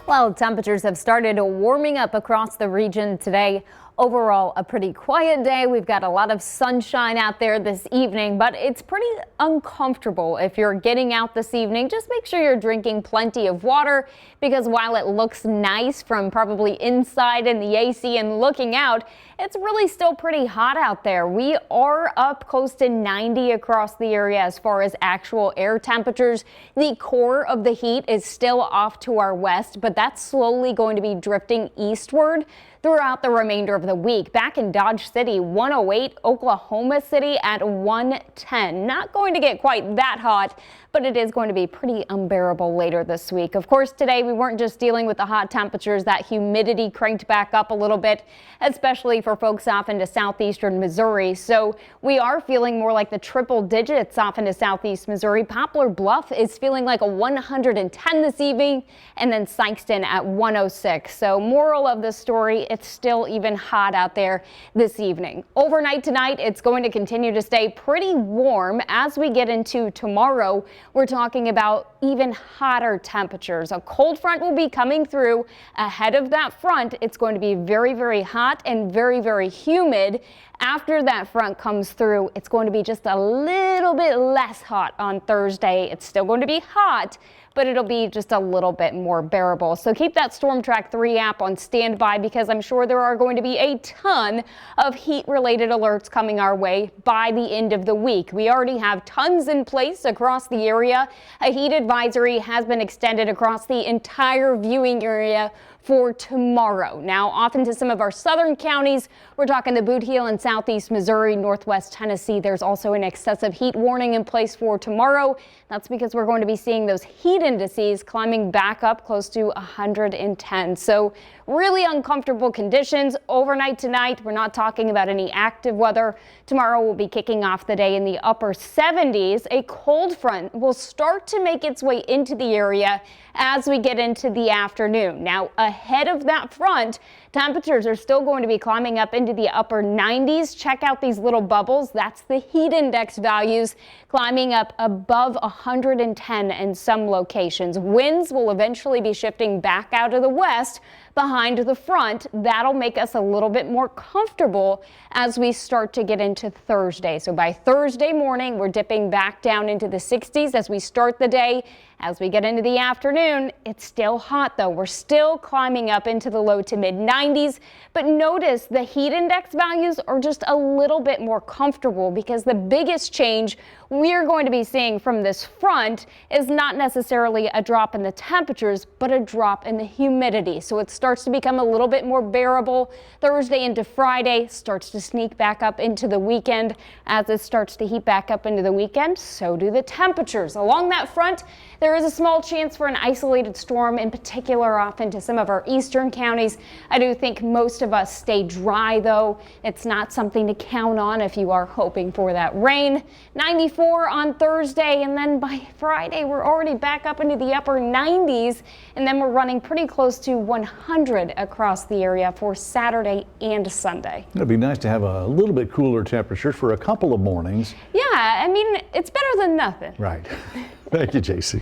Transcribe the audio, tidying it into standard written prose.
Well, temperatures have started warming up across the region today. Overall, a pretty quiet day. We've got a lot of sunshine out there this evening, but it's pretty uncomfortable if you're getting out this evening. Just make sure you're drinking plenty of water, because while it looks nice from probably inside in the AC and looking out, it's really still pretty hot out there. We are up close to 90 across the area as far as actual air temperatures. The core of the heat is still off to our west, but that's slowly going to be drifting eastward throughout the remainder of the week. Back in Dodge City, 108, Oklahoma City at 110. Not going to get quite that hot, but it is going to be pretty unbearable later this week. Of course, today we weren't just dealing with the hot temperatures. That humidity cranked back up a little bit, especially for folks off into southeastern Missouri. So we are feeling more like the triple digits off into southeast Missouri. Poplar Bluff is feeling like a 110 this evening, and then Sikeston at 106. So moral of the story, it's still even hot out there this evening. Overnight tonight, it's going to continue to stay pretty warm. As we get into tomorrow, we're talking about even hotter temperatures. A cold front will be coming through. Ahead of that front, it's going to be very, very hot and very, very humid. After that front comes through, it's going to be just a little bit less hot on Thursday. It's still going to be hot, but it'll be just a little bit more bearable. So keep that Storm Track 3 app on standby, because I'm sure there are going to be a ton of heat-related alerts coming our way by the end of the week. We already have tons in place across the area. A heat advisory has been extended across the entire viewing area for tomorrow. Now, off into some of our southern counties, we're talking the Boot Heel in southeast Missouri, northwest Tennessee. There's also an excessive heat warning in place for tomorrow. That's because we're going to be seeing those heat indices climbing back up close to 110. So really uncomfortable conditions overnight tonight. We're not talking about any active weather. Tomorrow we'll be kicking off the day in the upper 70s. A cold front will start to make its way into the area as we get into the afternoon. Now, ahead of that front, temperatures are still going to be climbing up into the upper 90s. Check out these little bubbles. That's the heat index values climbing up above 110 in some locations. Winds will eventually be shifting back out of the west behind the front. That'll make us a little bit more comfortable as we start to get into Thursday. So by Thursday morning, we're dipping back down into the 60s as we start the day. As we get into the afternoon, it's still hot though. We're still climbing up into the low to mid 90s, but notice the heat index values are just a little bit more comfortable, because the biggest change we're going to be seeing from this front is not necessarily a drop in the temperatures, but a drop in the humidity. So it starts to become a little bit more bearable. Thursday into Friday starts to sneak back up into the weekend. As it starts to heat back up into the weekend, so do the temperatures. Along that front, there is a small chance for an isolated storm, in particular off into some of our eastern counties. I do think most of us stay dry, though. It's not something to count on if you are hoping for that rain. 94 on Thursday, and then by Friday, we're already back up into the upper 90s, and then we're running pretty close to 100 across the area for Saturday and Sunday. It'd be nice to have a little bit cooler temperatures for a couple of mornings. Yeah, I mean, it's better than nothing. Right. Thank you, JC.